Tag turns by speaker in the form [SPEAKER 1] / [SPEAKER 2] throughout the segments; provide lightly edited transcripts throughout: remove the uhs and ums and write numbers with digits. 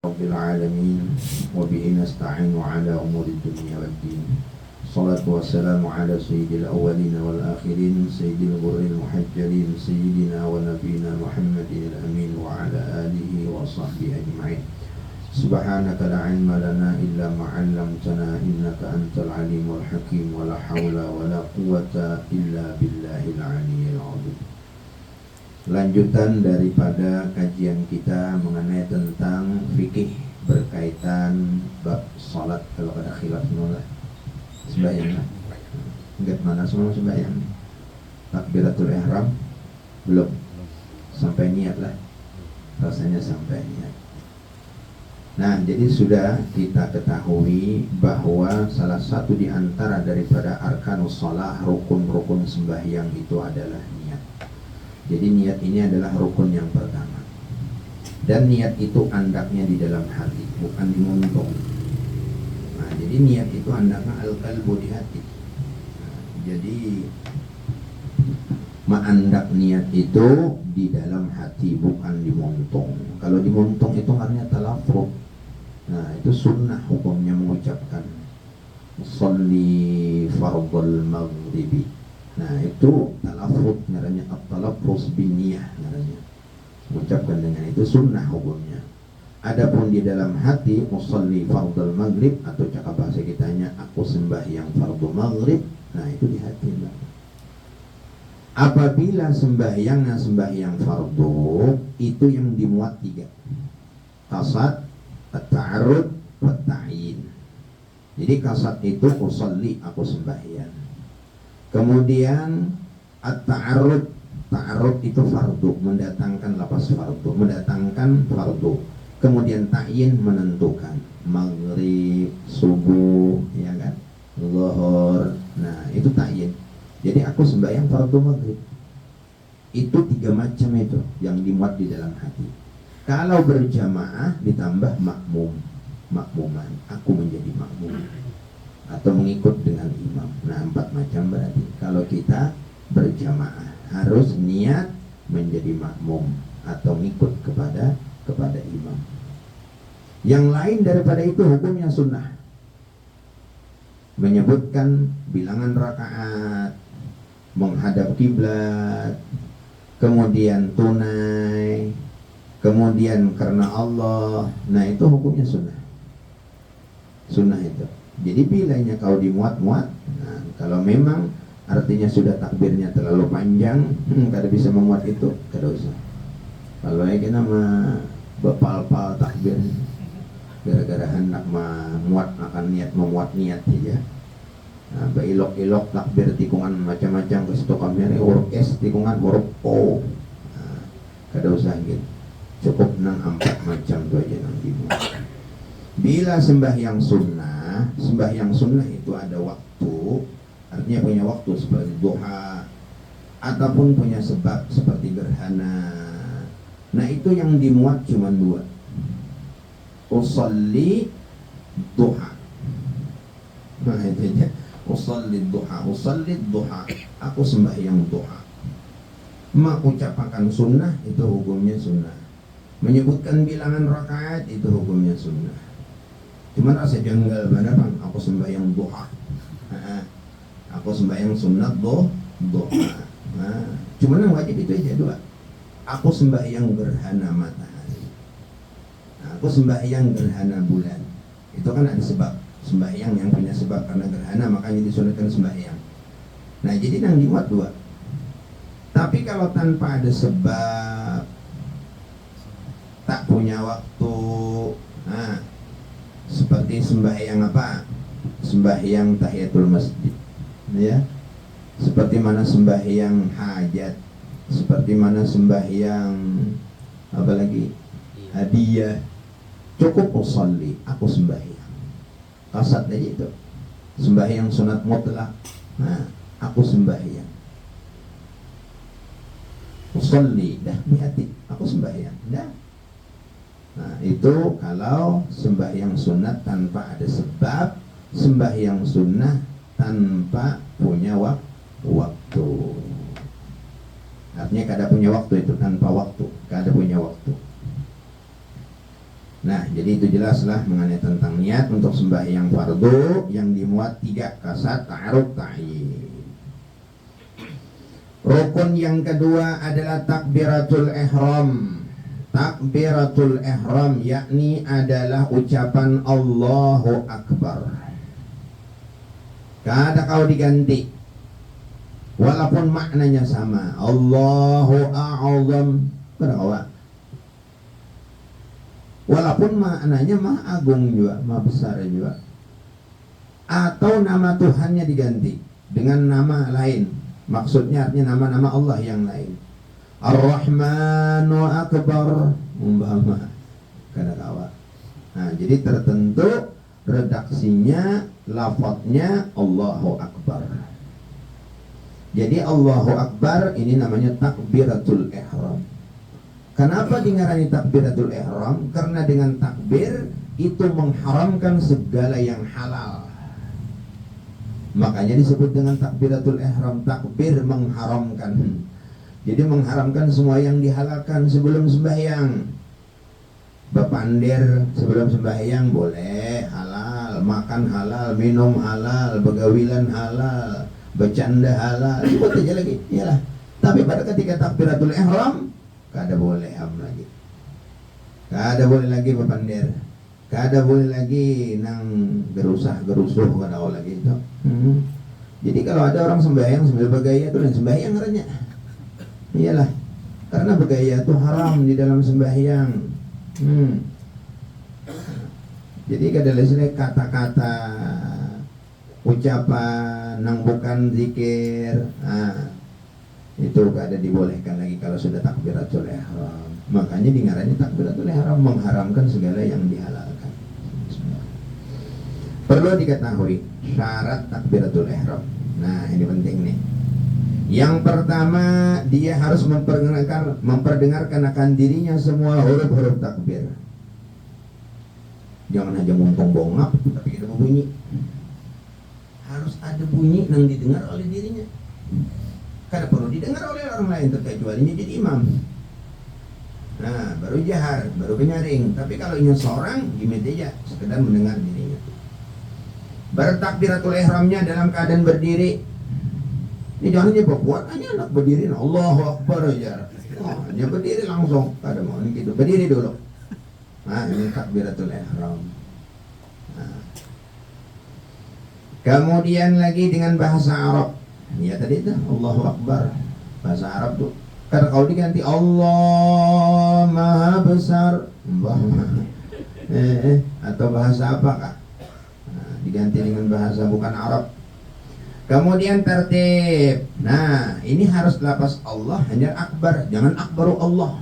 [SPEAKER 1] رب العالمين وبه نستعين على أمور الدنيا والدين. الصلاة والسلام على سيد الأولين والآخرين سيد الغر المحجلين سيدنا ونبينا محمد الأمين وعلى آله وصحبه أجمعين. سبحانك لا علم لنا إلا ما علمتنا إنك أنت العليم الحكيم ولا حول ولا قوة إلا بالله العلي العظيم. Lanjutan daripada kajian kita mengenai tentang fikih berkaitan bab salat. Kalau ada khilaf semua sembahyang lah. Enggak mana semua sembahyang. Takbiratul ihram belum. Sampai niat lah. Rasanya sampai niat. Nah, jadi sudah kita ketahui bahwa salah satu di antara daripada arkanus shalah, rukun-rukun sembahyang itu adalah niat. Jadi niat ini adalah rukun yang pertama. Dan niat itu andaknya di dalam hati, bukan di muntung. Nah, jadi niat itu andaknya al-qalbu di hati. Nah, jadi mengandak niat itu di dalam hati, bukan di muntung. Kalau di muntung itu artinya talafrud. Nah, itu sunnah hukumnya mengucapkan sholli fardhal maghribi. Nah, itu talafrud namanya, at-talaffuz bin niyah namanya. Mengucapkan dengan itu sunnah hukumnya. Adapun di dalam hati musalli fardhal maghrib atau cakap bahasa kitanya aku sembahyang fardhu maghrib. Nah, itu di hati. Apabila sembahyang fardhu itu yang dimuat tiga. Qasad, at-ta'arrud, wat-ta'yin. Jadi qasad itu usolli aku sembahyang. Kemudian at-ta'arrud, ta'arrud itu fardu, mendatangkan lafaz fardu, mendatangkan fardu. Kemudian ta'yin menentukan maghrib, subuh, ya kan, zuhur. Nah, itu ta'yin. Jadi aku sembahyang fardu maghrib. Itu tiga macam itu yang dimuat di dalam hati. Kalau berjamaah ditambah makmuman, aku menjadi makmum atau mengikut dengan imam. Nah, 4 macam berarti. Kalau kita berjamaah harus niat menjadi makmum atau mengikut kepada imam. Yang lain daripada itu hukumnya sunnah. Menyebutkan bilangan rakaat, menghadap kiblat, kemudian tunai, kemudian karena Allah. Nah, itu hukumnya sunnah. Sunnah itu. Jadi pilihnya kalau dimuat-muat. Nah, kalau memang artinya sudah takbirnya terlalu panjang, kada bisa memuat itu, kada usah. Kalau kita mah bepal-pal takbir gara-gara hendak memuat akan niat memuat niat saja. Nah, beilok-ilok takbir tikungan macam-macam ke situ kamera orkes tikungan huruf O. Nah, kada usah gitu. Cukup 4 macam tu aja nang dimuat. Bila sembahyang sunnah itu ada waktu, artinya punya waktu seperti duha, ataupun punya sebab seperti gerhana. Nah, itu yang dimuat cuma 2. Usolli duha. Nah, itu aja. Usolli duha. Aku sembahyang duha. Mengucapkan sunnah itu hukumnya sunnah. Menyebutkan bilangan rakaat itu hukumnya sunnah. Cuma rasa janggal mana bang? Aku sembahyang duha. Aku sembahyang sunat duha. Nah, cuma yang wajib itu aja 2. Aku sembahyang gerhana matahari. Aku sembahyang gerhana bulan. Itu kan ada sebab. Sembahyang yang punya sebab karena gerhana makanya disunatkan sembahyang. Nah, jadi yang dimuat 2. Tapi kalau tanpa ada sebab, tak punya waktu, nah, seperti sembahyang apa? Sembahyang tahiyatul masjid, ya. Seperti mana sembahyang hajat, seperti mana sembahyang apa lagi? Hadiah. Cukup usolli, aku sembahyang. Qasad aja itu. Sembahyang sunat mutlak. Nah, aku sembahyang. Usolli, dah di hati, aku sembahyang, dah. Nah, itu kalau sembahyang sunat tanpa ada sebab, sembahyang sunnah tanpa punya waktu. Artinya kada punya waktu itu, tanpa waktu, kada punya waktu. Nah, jadi itu jelaslah mengenai tentang niat untuk sembahyang fardu yang dimuat 3 kasat ta'aruf ta'yin. Rukun yang kedua adalah takbiratul ihram. Takbiratul ihram yakni adalah ucapan Allahu Akbar. Kada kau diganti, walaupun maknanya sama. Allahu a'azam, kada kau, walaupun maknanya maha agung juga, maha besar juga. Atau nama Tuhannya diganti dengan nama lain, maksudnya artinya nama-nama Allah yang lain. Ar-Rahmanu Akbar, umpama, kada kawa. Nah, jadi tertentu redaksinya, lafadznya Allahu Akbar. Jadi Allahu Akbar ini namanya takbiratul ihram. Kenapa dingarani takbiratul ihram? Karena dengan takbir itu mengharamkan segala yang halal. Makanya disebut dengan takbiratul ihram. Takbir mengharamkan. Jadi mengharamkan semua yang dihalalkan sebelum sembahyang. Bepandir sebelum sembahyang boleh, halal. Makan halal, minum halal, begawilan halal, bercanda halal, sebut aja lagi, iyalah. Tapi pada ketika takbiratul ihram, kada boleh lagi, kada boleh lagi bepandir, kada boleh lagi nang gerusuh kada boleh lagi itu. Jadi kalau ada orang sembahyang sambil bergaya itu dan sembahyang katanya, iyalah, karena bergaya itu haram di dalam sembahyang. Jadi kada lesle kata-kata ucapan nang bukan zikir, itu kada dibolehkan lagi kalau sudah takbiratul ihram. Makanya dingaranya takbiratul ihram, mengharamkan segala yang dihalalkan. Perlu diketahui syarat takbiratul ihram. Nah, ini penting nih. Yang pertama, dia harus memperdengarkan akan dirinya semua huruf-huruf takbir. Jangan hanya mumpung bongap tapi kita bunyi. Harus ada bunyi yang didengar oleh dirinya. Kada perlu didengar oleh orang lain terkecuali jadi imam. Nah, baru jahar, baru penyaring. Tapi kalau ini seorang, gimana aja, sekedar mendengar dirinya. Bertakbiratul ihramnya dalam keadaan berdiri. Ini jangan dia buat hanya anak berdiri, Allahu Akbar aja. Dia berdiri langsung, kada mau gitu. Berdiri dulu. Nah, ini takbiratul ihram. Nah. Kemudian lagi dengan bahasa Arab. Ya tadi itu Allahu Akbar. Bahasa Arab tuh. Karena kalau diganti Allah Maha Besar, atau bahasa apakah? Nah, diganti dengan bahasa bukan Arab. Kemudian tertib. Nah, ini harus lafaz Allah hanya akbar, jangan akbaru Allah.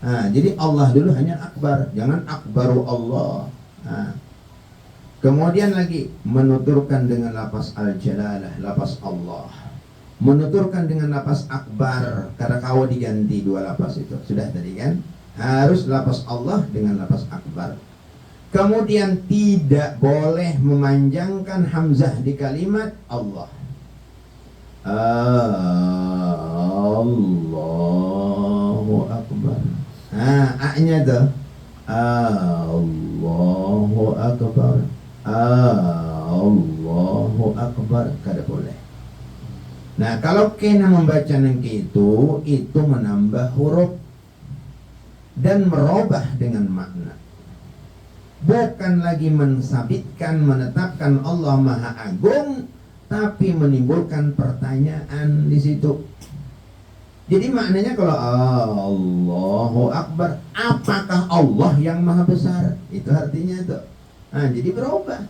[SPEAKER 1] Nah, jadi Allah dulu hanya akbar, jangan akbaru Allah. Nah, kemudian lagi menuturkan dengan lafaz al-jalalah, lafaz Allah. Menuturkan dengan lafaz akbar, karena kau diganti dua lafaz itu. Sudah tadi kan? Harus lafaz Allah dengan lafaz akbar. Kemudian tidak boleh memanjangkan hamzah di kalimat Allah. Allahu Akbar. Nah, A-nya tuh Allahu Akbar. Allahu Akbar. Kada boleh. Nah, kalau kena membaca nangki itu menambah huruf dan merubah dengan makna. Bukan lagi mensabitkan, menetapkan Allah Maha Agung, tapi menimbulkan pertanyaan di situ. Jadi maknanya kalau Allahu Akbar, apakah Allah yang Maha Besar? Itu artinya itu. Nah, jadi berubah.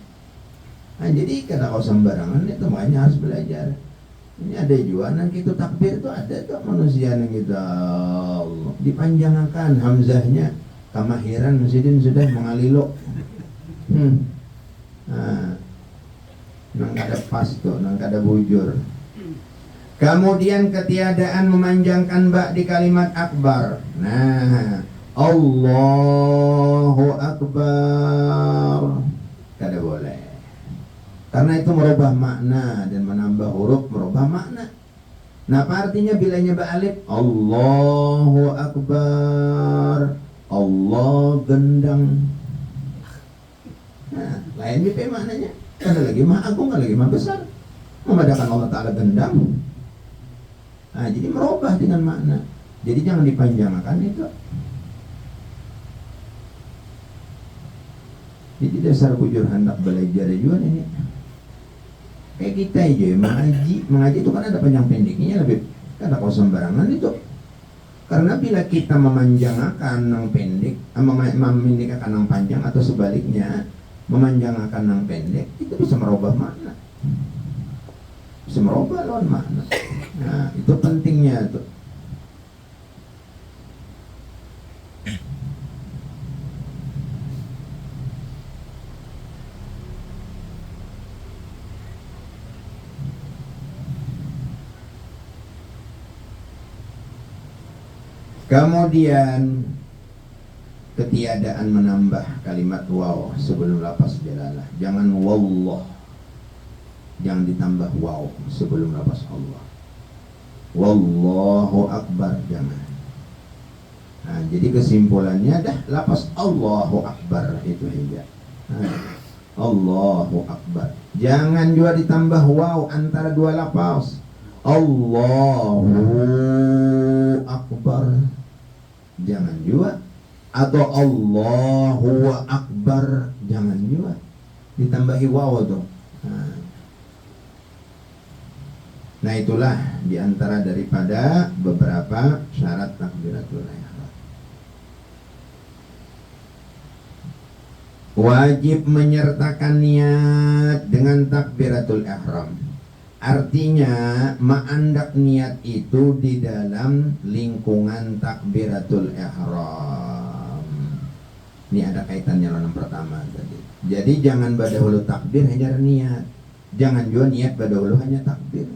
[SPEAKER 1] Nah, jadi kada kau sembarangan itu, makanya harus belajar. Ini ada juga nang itu takbir itu ada tuh manusia nang kita Allah dipanjangkan hamzahnya. Kamahiran Musidin sudah mengalilo. Nah, nang kada pas tuh, nang kada bujur. Kemudian ketiadaan memanjangkan ba di kalimat akbar. Nah, Allahu Akbar. Kada boleh. Karena itu merubah makna dan menambah huruf merubah makna. Nah, apa artinya bilanya ba alif? Allahu Akbar. Allah gendang. Nah, lain BP maknanya. Ada lagi maha agung, ada lagi maha besar. Memadakan Allah Ta'ala gendang. Nah, jadi merubah dengan makna. Jadi jangan dipanjangkan itu. Jadi dasar bujur hendak belajar juga ini. Kayak kita aja mengaji itu kan ada panjang pendeknya, lebih kada kau sembarangan itu. Karena bila kita memanjangkan yang pendek, memendekkan yang panjang atau sebaliknya, memanjangkan yang pendek, itu bisa merubah makna. Bisa merubah lawan makna. Nah, itu pentingnya tuh. Kemudian ketiadaan menambah kalimat waw sebelum lafaz jalalah. Jangan wallah. Jangan ditambah waw sebelum lafaz Allah. Wallahu akbar, jangan. Nah, jadi kesimpulannya dah lafaz Allahu akbar itu saja. Nah, Allahu akbar. Jangan juga ditambah waw antara dua lafaz. Allahu akbar. Jangan juga. Atau Allahu akbar, jangan juga. Ditambahi waw tuh. Nah, itulah diantara daripada beberapa syarat takbiratul ihram. Wajib menyertakan niat dengan takbiratul ihram. Artinya ma'andak niat itu di dalam lingkungan takbiratul ihram. Ini ada kaitannya dengan pertama tadi. Jadi jangan pada hulu takbir hanya niat. Jangan juga niat pada hulu hanya takbir.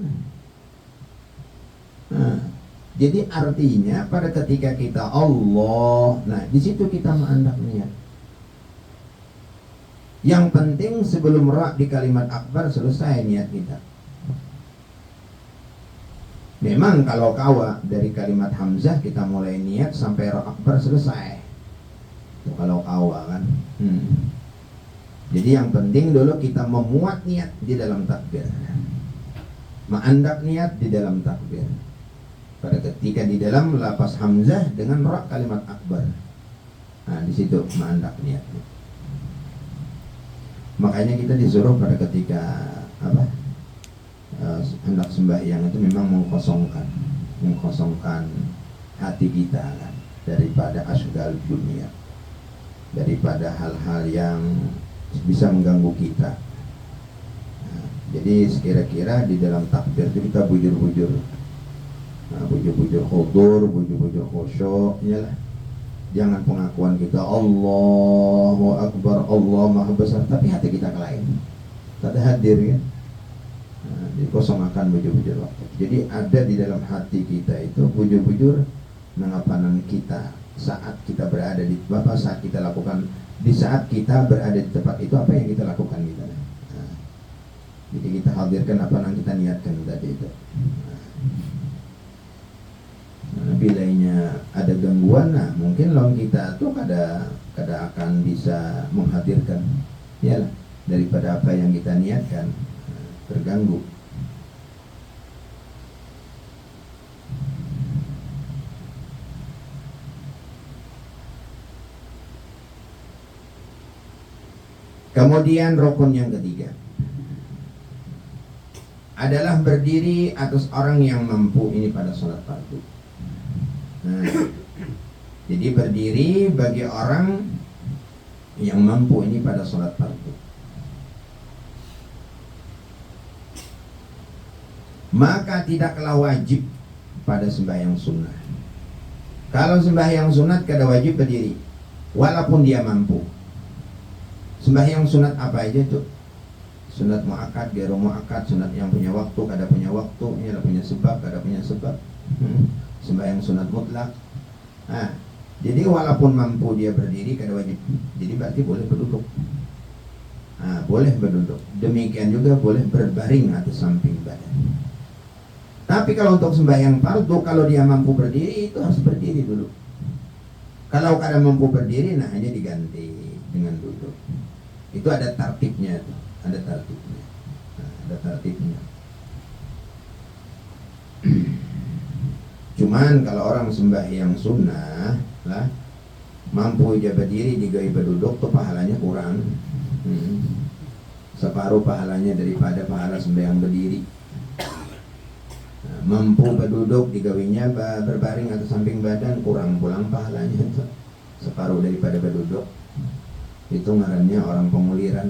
[SPEAKER 1] Nah, jadi artinya pada ketika kita Allah, nah di situ kita ma'andak niat. Yang penting sebelum ra di kalimat akbar selesai niat kita. Memang kalau kawa dari kalimat hamzah kita mulai niat sampai ra akbar selesai. Itu kalau kawa kan. Jadi yang penting dulu kita memuat niat di dalam takbir. Ma'andak niat di dalam takbir. Pada ketika di dalam lafaz hamzah dengan ra kalimat akbar. Nah, di situ ma'andak niat. Makanya kita disuruh pada ketika hendak sembahyang itu memang mengkosongkan hati kita kan, daripada asgal dunia, daripada hal-hal yang bisa mengganggu kita. Nah, jadi sekira-kira di dalam takbir itu kita bujur-bujur, bujur-bujur khudur, bujur-bujur khusyuk, yalah. Jangan pengakuan kita Allahu Akbar, Allah Maha Besar, tapi hati kita ke lain, tak hadir kan. Dikosongkan bujur-bujur waktu. Jadi ada di dalam hati kita itu bujur-bujur mengapanan kita saat kita berada di saat kita lakukan, di saat kita berada di tempat itu apa yang kita lakukan kita. Nah, jadi kita hadirkan apa yang kita niatkan tadi itu. Nah, bilanya ada gangguan, nah mungkin lawan kita tuh kada akan bisa menghadirkan, ya daripada apa yang kita niatkan terganggu. Kemudian rukun yang ketiga adalah berdiri atas orang yang mampu ini pada sholat fardu. Nah, jadi berdiri bagi orang yang mampu ini pada sholat fardu. Maka tidaklah wajib pada sembahyang sunnah. Kalau sembahyang sunat kada wajib berdiri, walaupun dia mampu. Sembahyang sunat apa aja tuh? Sunat muakkad, gairu muakkad, sunat yang punya waktu, kada punya waktu, ini ada punya sebab, kada punya sebab. Sembahyang sunat mutlak. Nah, jadi walaupun mampu dia berdiri kada wajib. Jadi berarti boleh berduduk. Nah, boleh berduduk. Demikian juga boleh berbaring atau samping badan. Tapi kalau untuk sembahyang fardu, kalau dia mampu berdiri itu harus berdiri dulu. Kalau kada mampu berdiri, nah hanya diganti dengan duduk. Itu ada tertibnya tuh, ada tertibnya. Nah, ada tertibnya. Cuman kalau orang sembahyang sunnah lah, mampu aja berdiri digawe berduduk tuh pahalanya kurang. Separuh pahalanya daripada pahala sembahyang berdiri. Nah, mampu berduduk digawinya berbaring atau samping badan, kurang pulang pahalanya itu. Separuh daripada berduduk. Itu ngarannya orang penguliran.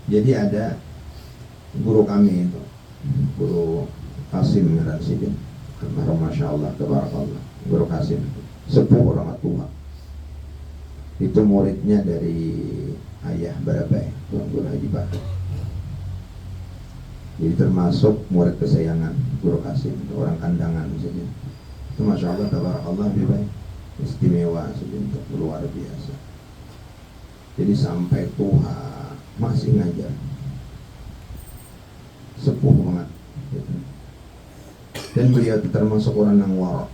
[SPEAKER 1] Jadi ada guru kami itu, Guru Kasim ngaran sidin. Masya Allah, tabarakallah. Guru Kasim, sepuh orang tua. Itu muridnya dari ayah Barabai, Tuan Guru Haji Bakar. Jadi termasuk murid kesayangan Guru Kasim, orang kandangan saja. Itu Masya Allah, tabarakallah, lebih baik. Istimewa saja, luar biasa. Jadi sampai tua masih ngajar, sepuh banget gitu. Dan beliau termasuk orang yang warok.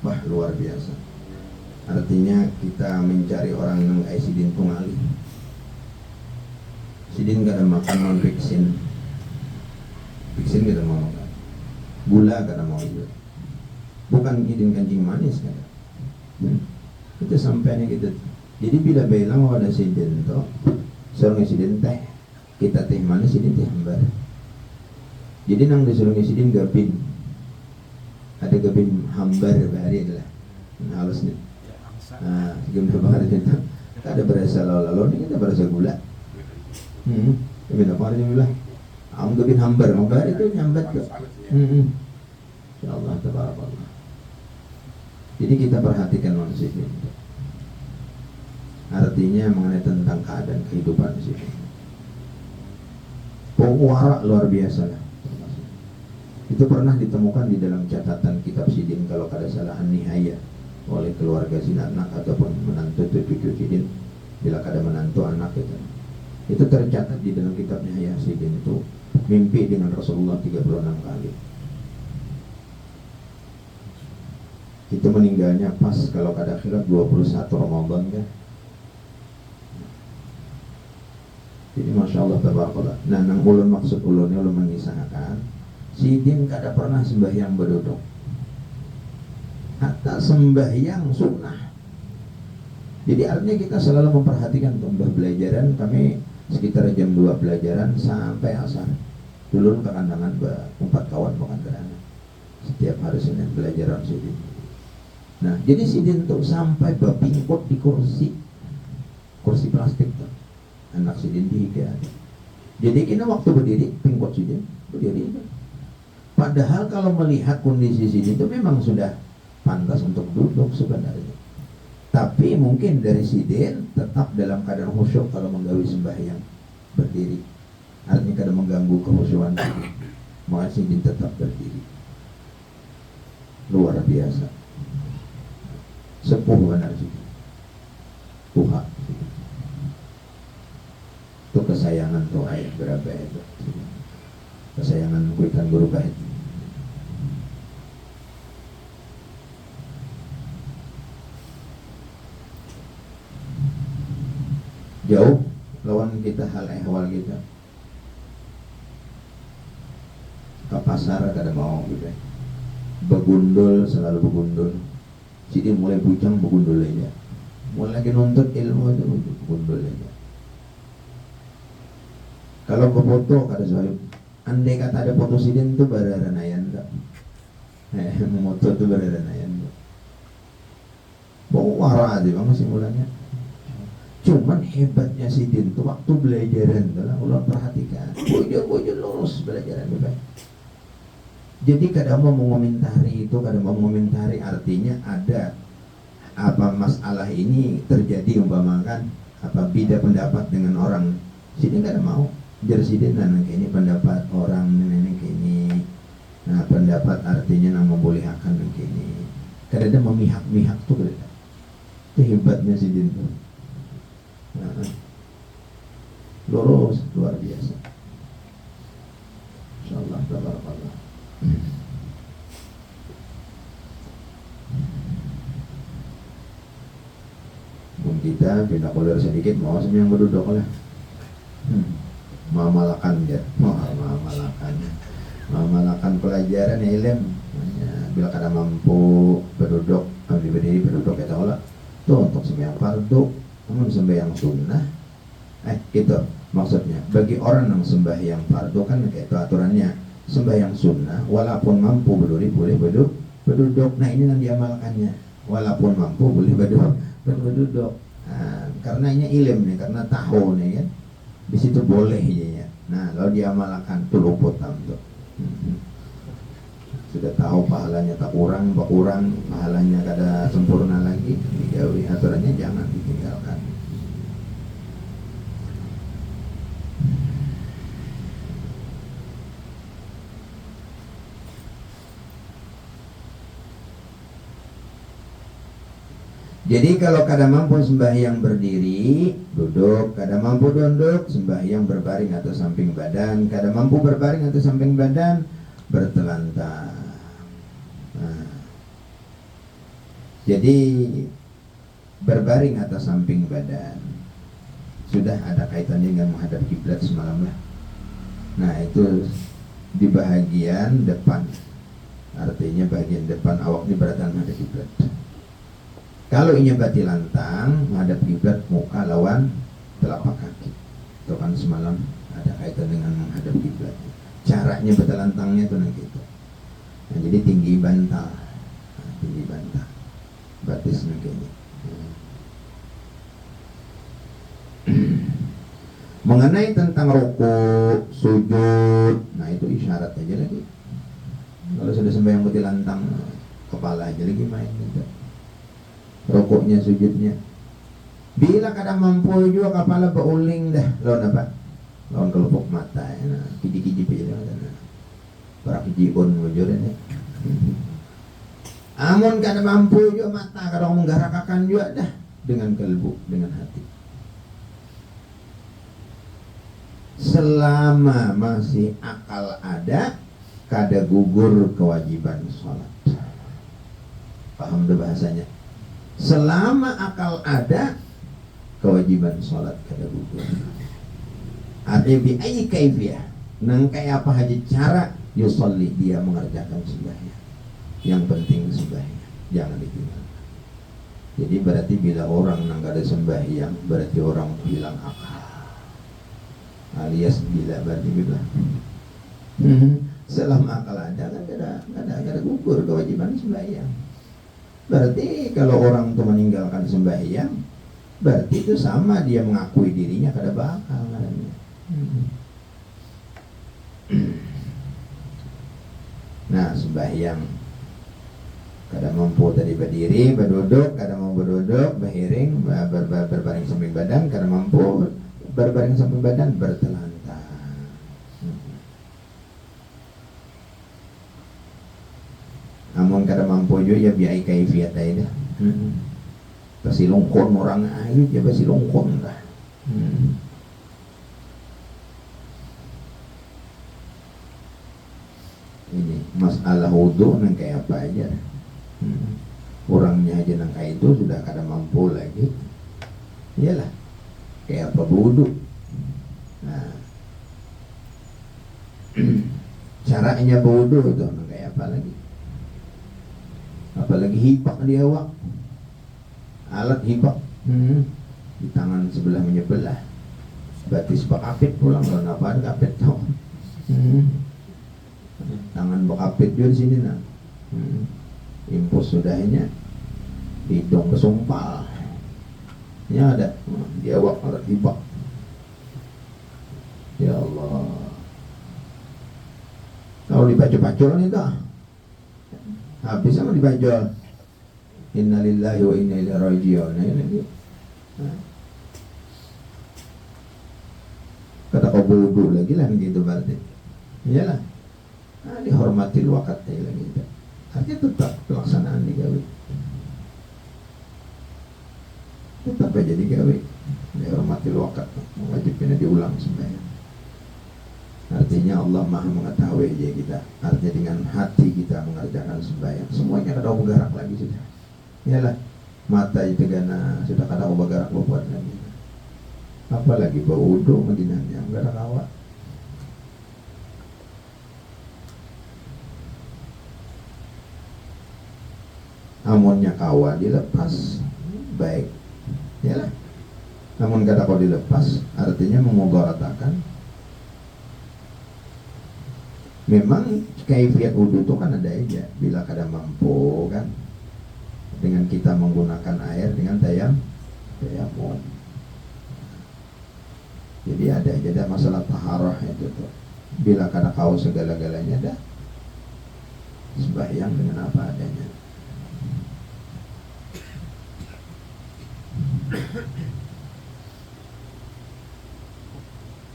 [SPEAKER 1] Wah, luar biasa. Artinya kita mencari orang yang sidin tungali. Sidin kada makan non fiksin. Fiksin kada mau makan. Gula kada mau juga. Bukan sidin kancing manis kada. Itu sampainya gitu. Jadi bila bilang ada sidin toh, seorang sidin teh, kita teh manis sidin teh hambar. Jadi nang disuruh sidin gabin. Ada gabin hambar bahari adalah halus nih. Nah, gimana bahari itu? Ada berasa lalu ini kita berasa gula. Gimana bahari ini bilang? Am gabin hambar, bahari itu nyambat tuh. Insyaallah tabarakallah. Jadi kita perhatikan manusia ini. Artinya mengenai tentang keadaan kehidupan di sini. Penguara luar biasa lah. Itu pernah ditemukan di dalam catatan kitab sidin kalau kada salah An-Nihaya oleh keluarga anak ataupun menantu cucu sidin bila kada menantu anak itu tercatat di dalam kitab Nihaya sidin itu mimpi dengan Rasulullah 36 kali. Itu meninggalnya pas kalau kada khilaf 21 Ramadan kan. Jadi Masya Allah tabarakallah. Nah, nang ulun maksud ulunnya ulun mengisahkan sidin kada pernah sembahyang berduduk. Hatta sembahyang sunnah. Jadi artinya kita selalu memperhatikan tambah belajaran. Kami sekitar jam 2 pelajaran sampai asar. Dulu kekandangan 4 kawan pengandaran. Setiap hari Senin belajaran sidin. Nah, jadi sidin tuh sampai bapingkot di kursi plastik tuh. Anak sidin tiga. Jadi kita waktu berdiri pingkot sidin berdiri. Padahal kalau melihat kondisi sidin itu memang sudah pantas untuk duduk sebenarnya. Tapi mungkin dari sidin tetap dalam keadaan khusyuk kalau menggawi sembahyang berdiri. Artinya kada mengganggu kekhusyuan sidin. Maka sidin tetap berdiri. Luar biasa. Sepuh benar sidin. Tuhan. Itu kesayangan tuh ayat berapa itu? Kesayangan kuitan guru bahit. Jauh lawan kita hal ehwal kita. Ke pasar kada mau gitu. Begundul selalu begundul. Jadi mulai bujang begundul aja. Mulai lagi nuntut ilmu itu begundul aja. Kalau berfoto kada soal, andai kata ada foto sidin tuh beraranayan tak? Moto tuh beraranayan tak? Bawa warna aja bang masih mulanya. Cuman hebatnya sidin tuh waktu belajaran tuh lah, ulang perhatikan. Bujur lurus belajaran baik. Jadi kadang mau mengomentari itu, kadang mau mengomentari artinya ada apa masalah ini terjadi umpamakan apa beda pendapat dengan orang sidin kada mau. Jersidin dan ini pendapat orang ini kini. Nah pendapat artinya yang membolehkan kini. Kadang memihak-mihak tuh kadang. Itu hebatnya sidin tuh. Nah, lurus luar biasa. Insyaallah tabarakallah. sebelum kita pindah kuliah sedikit mau sembahyang berduduk lah. Mamalakan dia, mamalakan pelajaran ilmu. Bila kada mampu berduduk, ambil berdiri berduduk kita olah. Tuh untuk sembahyang fardu, namun sembahyang sunnah, gitu maksudnya. Bagi orang yang sembahyang fardu kan kayak itu aturannya. Sembahyang sunnah, walaupun mampu berdiri boleh berduduk. Nah ini yang diamalkannya. Walaupun mampu boleh berduduk. Nah, karena ini ilmu nih, karena tahu nih kan. Di situ boleh ya. Nah, kalau diamalkan tuh luput tuh. Sudah tahu pahalanya tak kurang, pahalanya kada sempurna lagi, digawi aturannya jangan ditinggalkan. Jadi kalau kada mampu sembahyang berdiri, duduk, kada mampu duduk, sembahyang berbaring atau samping badan, kada mampu berbaring atau samping badan, bertelantang. Nah, jadi berbaring atau samping badan sudah ada kaitannya dengan menghadap kiblat semalam lah. Nah itu di bagian depan, artinya bagian depan awak ini berada menghadap kiblat. Kalau ini bertilantang menghadap kiblat, muka lawan telapak kaki. Itu kan semalam ada kaitan dengan menghadap kiblat. Caranya bertilantangnya itu nanti itu. Nah, jadi tinggi bantal, batis nanti ini. Mengenai tentang rukuk, sujud, nah itu isyarat aja lagi. Kalau sudah sembahyang bertilantang, kepala aja lagi main gitu. Rukuknya, sujudnya. Bila kada mampu juga kepala beuling dah. Lawan apa? Lawan kelupuk mata ya. Nah, kiji-kiji pilih nah. Para kijiun mujur ini. Amun kada mampu juga mata kada menggarakakan juga dah dengan kalbu, dengan hati. Selama masih akal ada, kada gugur kewajiban sholat. Paham deh bahasanya? Selama akal ada, kewajiban sholat kada gugur. Artinya bi'ayi kaifiyah, nang kayak apa aja cara yusolli dia mengerjakan sembahyang. Yang penting sembahyang, jangan ditinggalkan. Jadi berarti bila orang nang kada sembahyang, berarti orang hilang akal. Alias gila berarti bila. Selama akal ada kan kada gugur kewajiban sembahyang. Berarti kalau orang itu meninggalkan sembahyang, berarti itu sama dia mengakui dirinya kada bakal katanya. Nah sembahyang kada mampu tadi berdiri, berduduk, kada mau berduduk, berhiring, berbaring samping badan, kada mampu berbaring samping badan, bertelantang. Namun kada mampu juga ya biaya kaifiyat aja dah. Pasilongkon orang ayu ya pasilongkon dah. Ini masalah wudu nang kayak apa aja. Orangnya aja nang kayak itu sudah kada mampu lagi. Iyalah. Kayak apa wudu. Nah. Caranya wudu itu nang kayak apa lagi? Apalagi hibak di awak, alat hibak di tangan sebelah menyebelah, batis bakapit pulang kalau apa ada kapit tau, tangan bakapit juga di sini nah, impus sudahnya, hidung kesumpal, ya ada di awak alat hibak, ya Allah, kalau dibaca-baca itu habis sama dibajol. Innalillahi wa inna ilaihi raji'un. Nah. Kata kau bodoh lagi lah gitu berarti. Iyalah. Nah, dihormati wakatnya lagi. Artinya tetap pelaksanaan digawe. Tetap aja digawe. Dihormati wakat. Wajibnya diulang sembahyang. Artinya Allah maha mengetahui aja kita. Artinya dengan hati kita mengerjakan sembahyang, semuanya kada bergerak lagi sudah. Iyalah. mata itu gana sudah kada ko bagarak buat nabi. Apalagi bau udo madinanya gara kawa. Amonnya kawa dilepas baik, ya lah. Namun kada kau dilepas artinya memudaratakan. Memang kaifiat wudu itu kan ada aja bila kada mampu kan dengan kita menggunakan air dengan tayamum. Jadi ada aja ada masalah taharah itu tuh. Bila kada kau segala-galanya dah sembahyang dengan apa adanya.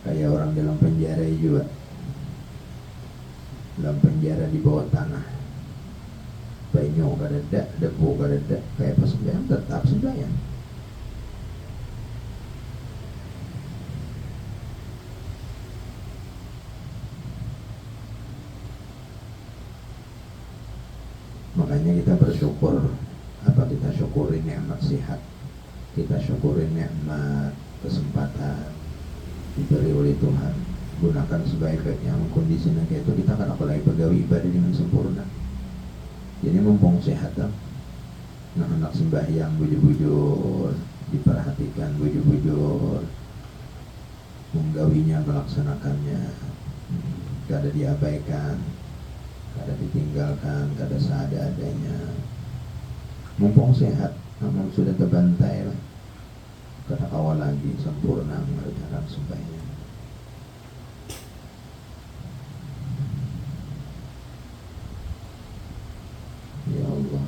[SPEAKER 1] Kayak orang dalam penjara juga, dalam penjara di bawah tanah, banyak kada, debu kada, kayak pas sembahyang tetap sembahyang. Makanya kita bersyukur, kita syukuri nikmat sehat, kita syukuri nikmat kesempatan diberi oleh Tuhan, gunakan sebaik-baiknya. Kondisinya kayak itu kita kan apalagi pegawai ibadah dengan sempurna. Jadi mumpung sehat kan, anak sembahyang bujur-bujur, diperhatikan bujur-bujur, menggawinya melaksanakannya, kada diabaikan, kada ditinggalkan, kada seada-adanya. Mumpung sehat, namun sudah terbantai lah. Kada awal lagi sempurna mengerjakan sembahyang. Ya Allah.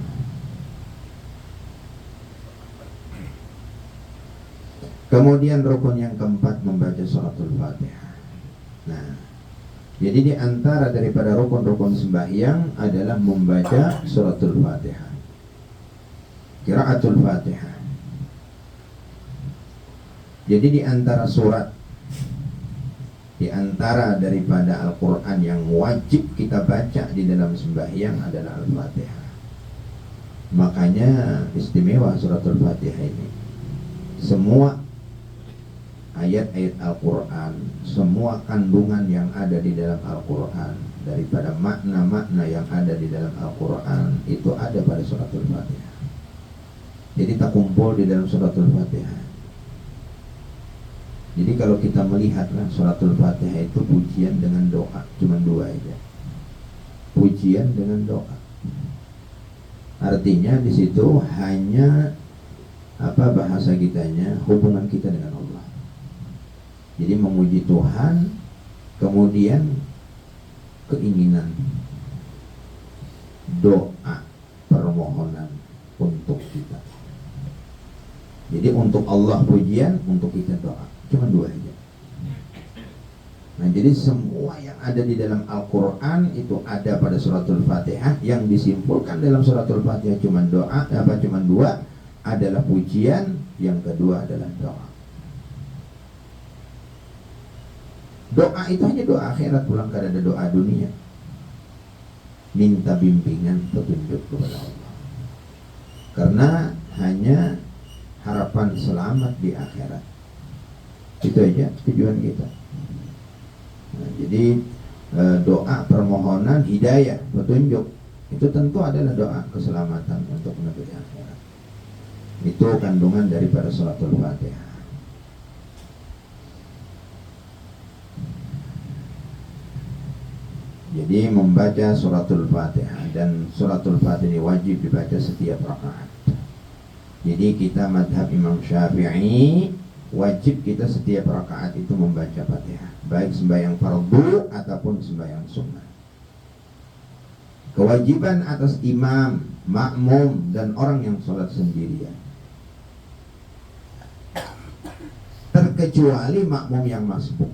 [SPEAKER 1] Kemudian rukun yang keempat membaca suratul Fatihah. Nah, jadi di antara daripada rukun-rukun sembahyang adalah membaca suratul Fatihah. Qiraatul Fatihah. Jadi di antara surat, di antara daripada Al-Quran yang wajib kita baca di dalam sembahyang adalah Al-Fatihah. Makanya istimewa suratul Fatihah ini. Semua ayat-ayat Al-Quran, semua kandungan yang ada di dalam Al-Quran, daripada makna-makna yang ada di dalam Al-Quran, itu ada pada suratul Fatihah. Jadi tak kumpul di dalam suratul Fatihah. Jadi kalau kita melihatlah suratul Fatihah itu pujian dengan doa, cuma dua aja. Pujian dengan doa. Artinya di situ hanya bahasa kitanya, hubungan kita dengan Allah. Jadi memuji Tuhan, kemudian keinginan, doa, permohonan untuk kita. Jadi untuk Allah pujian, untuk kita doa. Cuma dua aja. Nah, jadi semua yang ada di dalam Al-Quran itu ada pada suratul Fatihah. Yang disimpulkan dalam suratul Fatihah cuma doa, cuma dua, adalah pujian, yang kedua adalah doa. Doa itu hanya doa akhirat, pulang kada ada doa dunia. Minta bimbingan, petunjuk kepada Allah. Karena hanya harapan selamat di akhirat. Itu aja tujuan kita. Nah, jadi doa permohonan hidayah, petunjuk, itu tentu adalah doa keselamatan untuk negeri akhirat. Itu kandungan daripada suratul Fatihah. Jadi membaca suratul Fatihah, dan suratul Fatihah ini wajib dibaca setiap rakaat. Jadi kita madhab Imam Syafi'i, wajib kita setiap rakaat itu membaca Fatihah, baik sembahyang fardu ataupun sembahyang sunnah. Kewajiban atas imam, makmum, dan orang yang sholat sendirian, terkecuali makmum yang masbuk,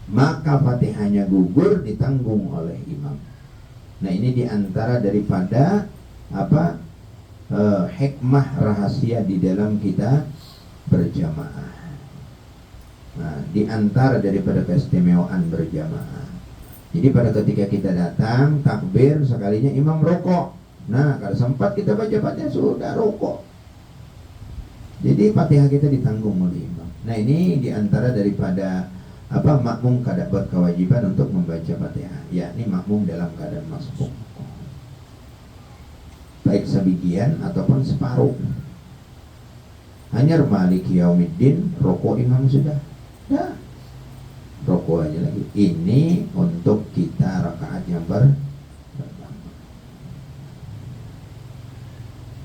[SPEAKER 1] maka Fatihahnya gugur, ditanggung oleh imam. Nah, ini diantara daripada hikmah rahasia di dalam kita berjamaah. Nah, di antara daripada keistimewaan berjamaah. Jadi pada ketika kita datang takbir, sekalinya imam rokok, Nah, kalau sempat kita baca Fatihah sudah rukuk. Jadi Fatihah kita ditanggung oleh imam. Nah, ini diantara daripada makmum kada buat kewajiban untuk membaca Fatihah, yakni makmum dalam keadaan masbuk, baik sebagian ataupun separuh. Hanya Maliki Yaumiddin, rukuk imam sudah. Dah. Rukuk aja lagi. Ini untuk kita rakaat yang pertama.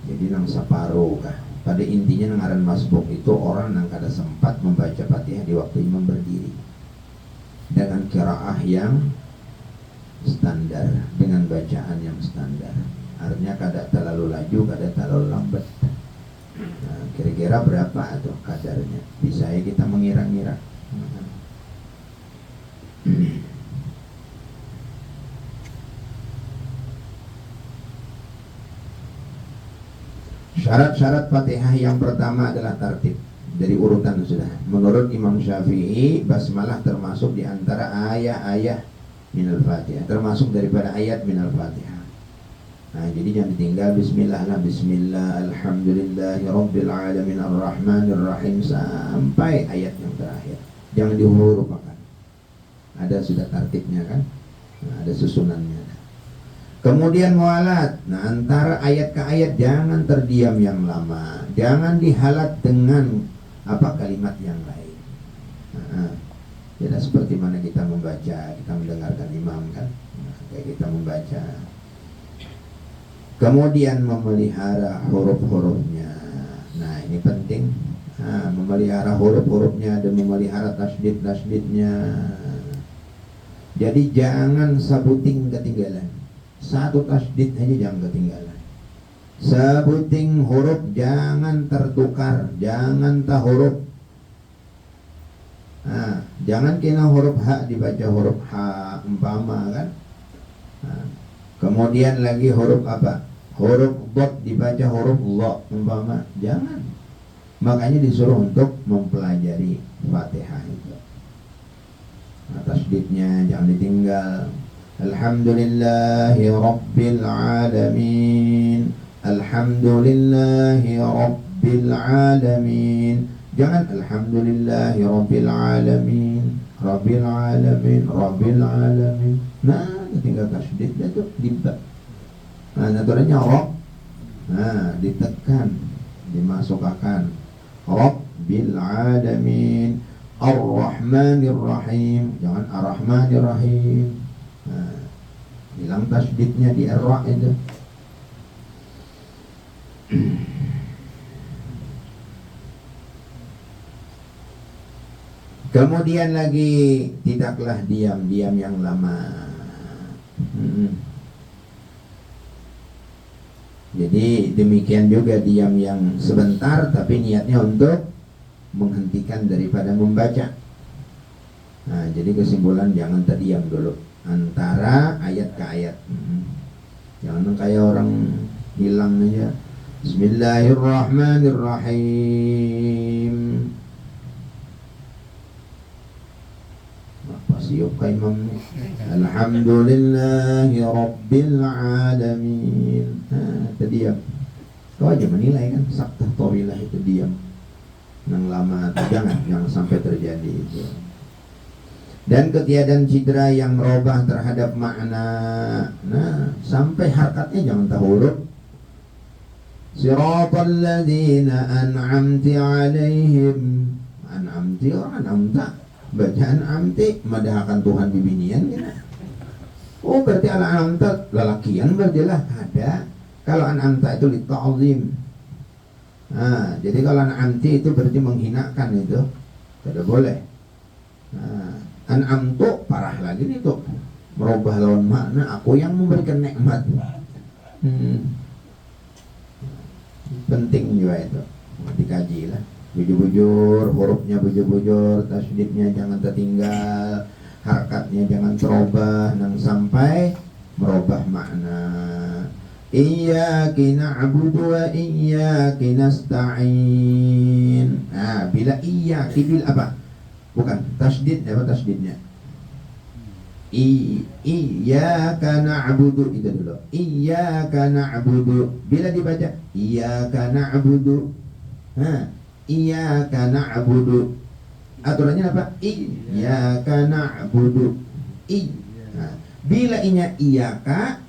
[SPEAKER 1] Jadi nang separuh kah. Pada intinya nang aran masbuk itu orang yang kada sempat membaca Fatihah di waktu imam berdiri dengan qiraah yang standar, dengan bacaan yang standar. Artinya kada terlalu laju, kada terlalu lambat. Nah, kira-kira berapa tuh kadarnya? Bisa ya kita mengira-ngira. Syarat-syarat Fatihah yang pertama adalah tartib. Dari urutan sudah. Menurut Imam Syafi'i, basmalah termasuk di antara ayat-ayat minal Fatihah, termasuk daripada ayat minal Fatihah. Nah, jadi jangan ditinggal bismillah lah, bismillah, alhamdulillahi rabbil alamin arrahmanir rahim sampai ayat yang terakhir. Jangan dihuruf-hurufkan. Ada sudah tartibnya kan? Nah, ada susunannya. Kemudian mualat. Nah, antara ayat ke ayat jangan terdiam yang lama. Jangan dihalat dengan kalimat yang lain. Nah, ya seperti mana kita membaca, kita mendengarkan imam kan? Nah, kayak kita membaca. Kemudian memelihara huruf-hurufnya. Nah, ini penting. Nah, memelihara huruf-hurufnya dan memelihara tasdid-tasdidnya. Jadi jangan sabuting ketinggalan. Satu tasdid aja jangan ketinggalan. Sebuting huruf jangan tertukar, jangan tak huruf. Nah, jangan kena huruf H dibaca huruf H umpama kan. Nah, kemudian lagi huruf apa? Huruf Dot dibaca huruf Lo umpama. Jangan. Makanya disuruh untuk mempelajari Fatihah itu. Nah, tasdidnya jangan ditinggal. Alhamdulillahi Rabbil Alamin, Alhamdulillahi Rabbil Alamin. Jangan Alhamdulillahi Rabbil Alamin, Rabbil Alamin, Rabbil Alamin. Nah, tinggal tasdid itu dibak. Nah, naturanya Rabb. Nah, ditekan, dimasukkan. Rabbil Alamin, Ar-Rahmanir Rahim. Jangan Ar-Rahmanir Rahim. Nah, hilang tasdidnya di ra itu. Kemudian lagi tidaklah diam yang lama. Jadi demikian juga diam yang sebentar tapi niatnya untuk menghentikan daripada membaca. Nah, jadi kesimpulan jangan terdiam dulu antara ayat ke ayat. Jangan kayak orang hilang aja. Bismillahirrahmanirrahim. Apa siup ka imam? Alhamdulillahi rabbil alamin. Terdiam. Kau aja menilai kan saktah tawilah itu diam. Yang lama jangan sampai terjadi itu. Dan ketiadaan cedera yang merubah terhadap makna. Nah, sampai harkatnya jangan tak huruf. Siratal ladzina an'amti alaihim. An'amti orang an'amta. Bacaan amti madahkan Tuhan bibinian gitu. Oh, berarti ala an'amta lalakian berarti lah ada. Kalau an'amta itu lita'zim. Nah, jadi kalau an'amti itu berarti menghinakan itu. Tidak boleh. Nah, an'amtu parah lagi nih tuh, merubah lawan makna. Aku yang memberikan nikmat. Penting juga itu, dikaji lah. Bujur-bujur, hurufnya bujur-bujur, tasdidnya jangan tertinggal, harakatnya jangan terubah, nang sampai merubah makna. Iyyaki na'budu wa iyyaki nasta'in. Nah, bila iyyaki bil apa? Bukan tasdid, apa tasdidnya? Iyyaka na'budu itu dulu. Iyyaka na'budu. Bila dibaca iyyaka na'budu. Iyyaka na'budu. Aturannya apa? Iyyaka na'budu. Bila inya iyyaka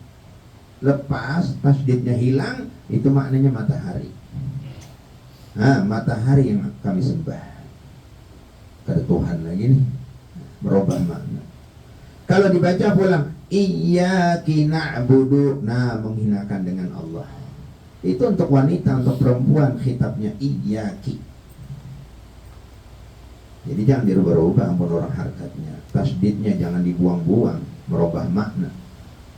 [SPEAKER 1] lepas, tasdidnya hilang, itu maknanya matahari. Matahari yang kami sembah. Ada Tuhan lagi nih, merubah makna. Kalau dibaca pulang iyyaki na'budu, menghinakan dengan Allah. Itu untuk wanita, untuk perempuan khitabnya iyyaki. Jadi jangan dirubah-rubah ampun orang harkatnya. Tasdidnya jangan dibuang-buang, merubah makna.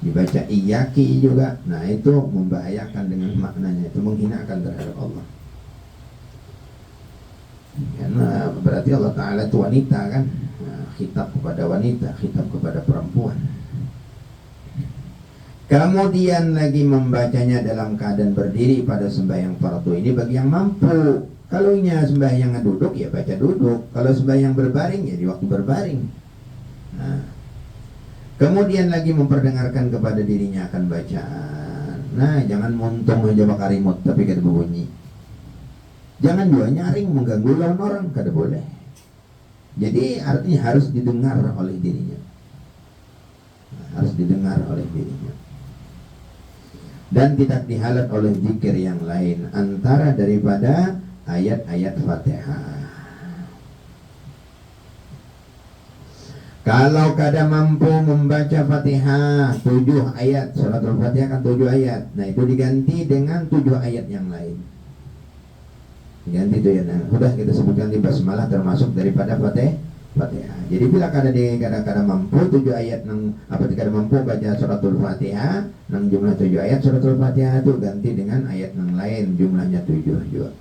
[SPEAKER 1] Dibaca iyyaki juga, itu membahayakan dengan maknanya, itu menghinakan terhadap Allah. Karena berarti Allah Ta'ala itu wanita kan, khitab kepada wanita, khitab kepada perempuan. Kemudian lagi membacanya dalam keadaan berdiri pada sembahyang fardu, ini bagi yang mampu. Kalau sembahyang duduk ya baca duduk, kalau sembahyang berbaring ya di waktu berbaring. Kemudian lagi memperdengarkan kepada dirinya akan bacaan. Jangan montung aja bakar remote tapi kada berbunyi. Jangan juga nyaring mengganggu lawan orang, kada boleh. Jadi artinya harus didengar oleh dirinya. Harus didengar oleh dirinya. Dan tidak dihalat oleh zikir yang lain antara daripada ayat-ayat Fatihah. Kalau kada mampu membaca Fatihah 7 ayat, suratul Fatihah kan 7 ayat. Itu diganti dengan 7 ayat yang lain. Ganti itu ya. Sudah kita sebutkan di basmalah termasuk daripada Fatihah. Jadi bila kada mampu 7 ayat kada mampu baca suratul Fatihah nang jumlah 7 ayat suratul Fatihah itu ganti dengan ayat yang lain jumlahnya 7 juga.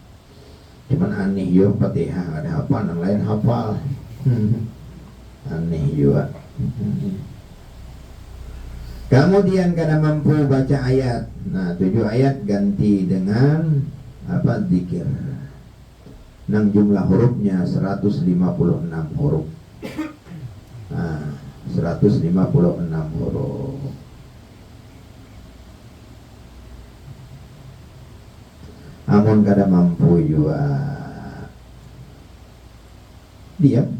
[SPEAKER 1] Cuman aneh yo Fatihah ada hafal nang lain hafal. Aneh juga. Kemudian kada mampu baca ayat. 7 ayat ganti dengan zikir. Nang jumlah hurufnya 156 huruf. 156 huruf. Amun kada mampu juga diam.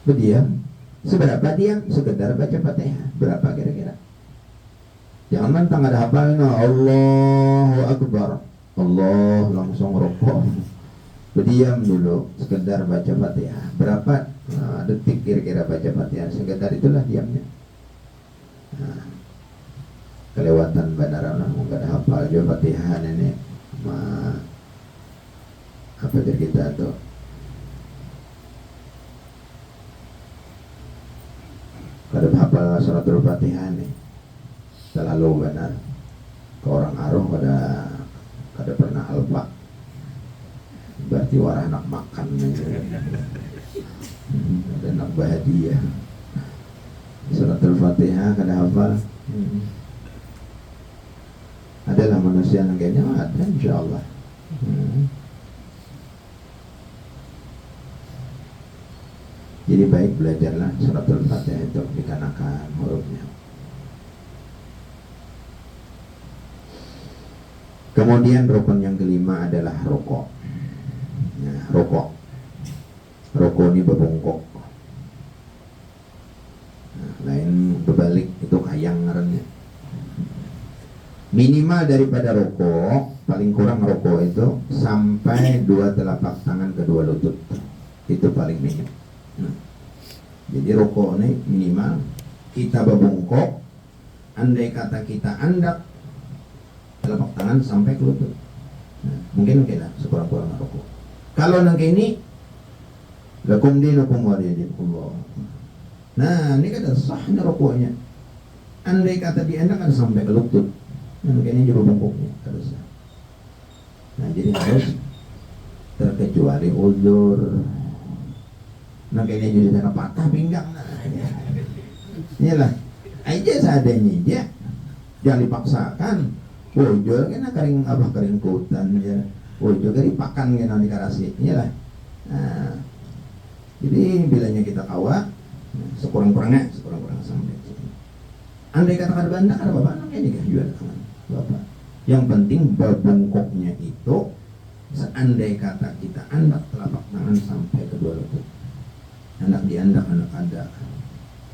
[SPEAKER 1] Berdiam. Seberapa diam? Sekedar baca Fatihah. Berapa kira-kira? Jangan mentang ada hafalnya Allahu Akbar, Allah langsung rokok. Berdiam dulu, sekedar baca Fatihah. Berapa detik kira-kira baca Fatihah? Sekedar itulah diamnya. Kelewatan bandara lah, nggak ada hafal juga Fatihah ini. Apa dari kita tuh? Kada hafal suratul Fatihah nih. Terlalu benar. Ke orang aruh kada pernah alfa. Berarti warah anak makan ada anak bahagia. Suratul Fatihah kada hafal. Adalah manusia yang kayaknya ada insyaallah. Jadi baik belajarlah suratul Fatihah itu dikarenakan hurufnya. Kemudian rukun yang kelima adalah rukuk. Rukuk ini berbongkok. Lain berbalik itu kayang ngarannya. Minimal daripada rukuk, paling kurang rukuk itu sampai 2 telapak tangan kedua lutut. Itu paling minim. Jadi rukuk ini minimal kita berbongkok. Andai kata kita andak telapak tangan sampai ke lutut. Mungkin lah sekurang-kurangnya rukuk. Kalau nang ini lakum dinukum waliyadinullah. Ini kan sah rukuknya. Andai kata diandak kan sampai ke lutut. Ini juga bongkoknya harus. Jadi harus terkecuali uzur. Kayaknya juga patah pinggang. Iyalah, aja seadanya aja. Jangan dipaksakan. Wujud kena kering kutan ya. Wujud kari pakan kena di karasi. Iyalah. Jadi bilanya kita kawat Sekurang-kurangnya sampai situ. Andai katakan banda ada bapak ini kan juga tangan bapak. Yang penting babungkoknya itu seandai kata kita andak telapak tangan sampai kedua lutut. Anak diandak, anak ada.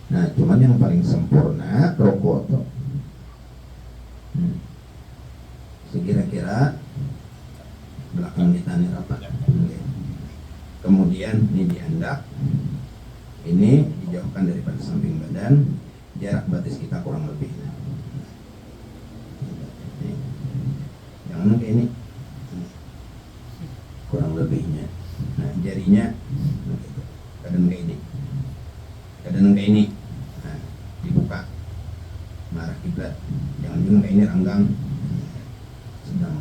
[SPEAKER 1] Nah, cuman yang paling sempurna rokok tuh. Sekira-kira belakang kita ini rapat. Kemudian ini diandak, ini dijauhkan daripada samping badan, jarak batis kita kurang lebih. Jangan kayak ini, kurang lebihnya. Nah, jarinya kadang kayak ini, kadang kayak ini. Nah, dibuka marah kiblat. Jangan juga kayak ini ranggang. Sedang.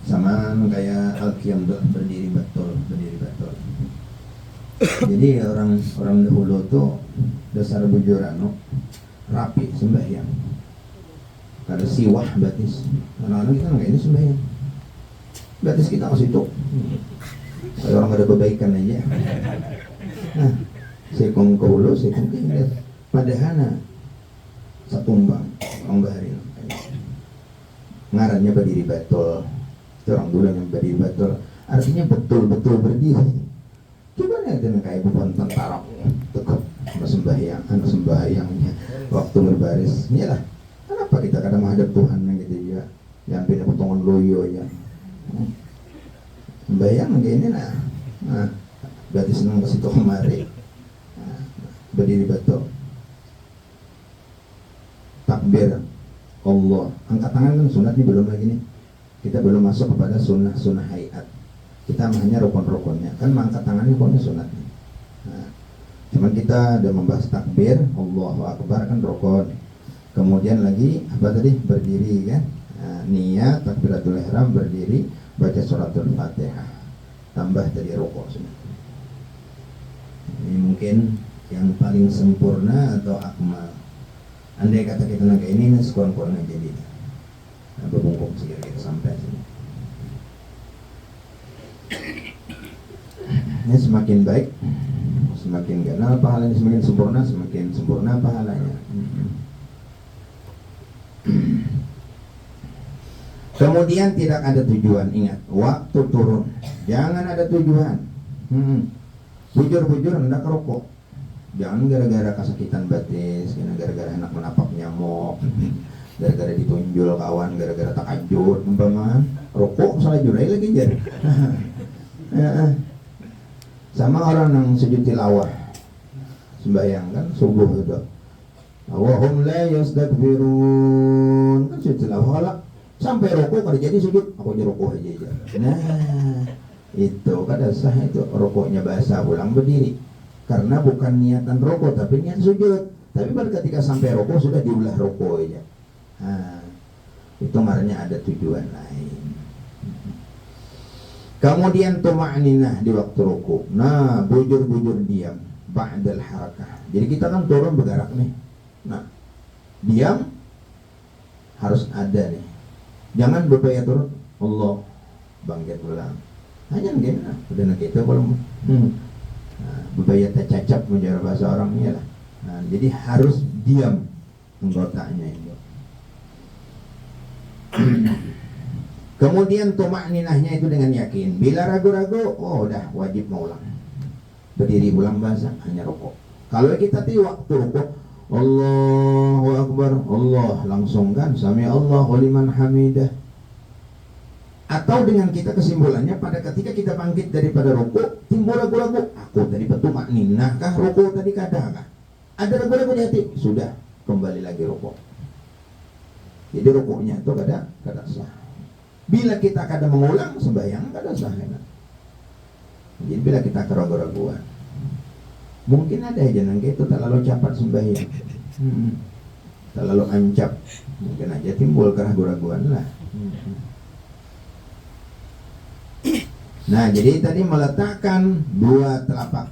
[SPEAKER 1] Sama kayak Al-Qiyam berdiri betul. Jadi orang dahulu tuh dasar bujurano rapi sembahyang. Ada siwah batis. Kadang-kadang kita nggak ini sembahyang. Batis kita masih tuh. Kayak orang ada kebaikan aja. Nah, sekong kaulo, sekong kini. Padahal satumbang orang baharin. Ngarannya berdiri betul. Itu orang dulu yang berdiri betul. Artinya betul-betul berdiri. Coba lihat dengan kayak bukan tentara tekuk sembahyangnya waktu berbaris. Iyalah. Kenapa kita kadang menghadap Tuhan gitu ya? Yang pindah potongan loyo ya. Sembahyang begini nah. Nah, berarti senang ke situ kemari. Nah, berdiri betul. Takbir Allah. Angkat tangan kan sunat ini belum lagi nih. Kita belum masuk kepada sunnah hayat. Kita hanya rukun-rukunnya. Kan mengangkat tangan ini pokoknya sunat. Nah, cuman kita udah membahas takbir, Allahu Akbar kan rukun. Kemudian lagi apa tadi? Berdiri kan? Nah, niat takbiratul ihram, berdiri, baca suratul Fatihah. Tambah tadi rukun sunat. Ini mungkin yang paling sempurna atau akmal. Andai kata kita nak ini sekurang-kurangnya jadi berbungkuk sekira-kira sampai sini. Ini semakin baik, semakin kenal pahalanya, semakin sempurna pahalanya. Kemudian tidak ada tujuan, ingat waktu turun jangan ada tujuan. Bujur hendak rokok. Jangan gara-gara kesakitan batis, gara-gara anak menapak nyamuk, gara-gara ditunjul kawan, gara-gara takajud, umpamaan rokok salah jurai lagi jadi. Sama orang yang sujud tilawah sembahyang kan subuh itu. Wahum la yastakbirun kan sujud tilawah lah. Sampai rokok kalau jadi sujud, aku rokok aja. Nah, itu kada sah itu rokoknya basah pulang berdiri. Karena bukan niatan rokok tapi niat sujud. Tapi pada ketika sampai rokok sudah diulah rokok aja. Nah, itu marahnya ada tujuan lain. Kemudian tuma'ninah di waktu rukuk. Nah, bujur-bujur diam ba'dal harakah. Jadi kita kan turun bergerak nih. Nah, diam harus ada nih. Jangan berupaya turun, Allah bangkit ulang. Hanya gimana? Udah nak itu belum. Nah, berupaya tercacap menjadi bahasa orangnya lah. Nah, jadi harus diam anggotanya itu. Kemudian tumakninahnya itu dengan yakin. Bila ragu-ragu, oh udah wajib mengulang. Berdiri ulang bahasa hanya rukuk. Kalau kita di waktu rukuk, Allahu Akbar, Allah langsung kan sami Allahu liman hamidah. Atau dengan kita kesimpulannya pada ketika kita bangkit daripada rukuk, timbul ragu-ragu. Aku tadi tumakninah kah rukuk tadi kadang? Ada ragu-ragu di hati, sudah kembali lagi rukuk. Jadi rukuknya itu kada sah. Bila kita kadang mengulang sembahyang kada sah. Jadi bila kita keraguan-raguan, mungkin ada aja nangke itu terlalu cepat sembahyang, terlalu ancap, mungkin aja timbul keraguan-raguan lah. Nah, jadi tadi meletakkan dua telapak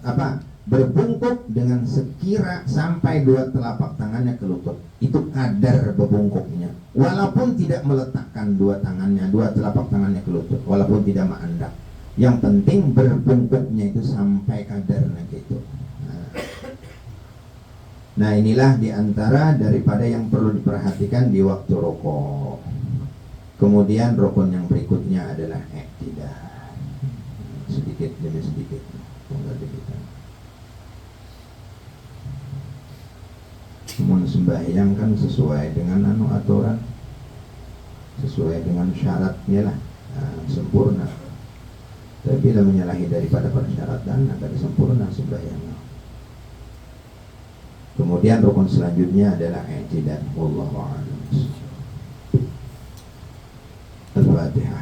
[SPEAKER 1] berbungkuk dengan sekira sampai dua telapak tangannya ke lutut. Itu kadar berbungkuknya. Walaupun tidak meletakkan dua telapak tangannya ke lutut, walaupun tidak mengandak. Yang penting berbungkuknya itu sampai kadarnya gitu. Nah inilah diantara daripada yang perlu diperhatikan di waktu rokok. Kemudian rukun yang berikutnya adalah i'tidal. Sedikit demi sedikit. Namun sembahyang kan sesuai dengan aturan, sesuai dengan syaratnya lah, sempurna. Tapi bila menyalahi daripada persyaratan akan sempurna sembahyang. Kemudian rukun selanjutnya adalah i'tidal. Wallahu a'lam. Al-Fatihah.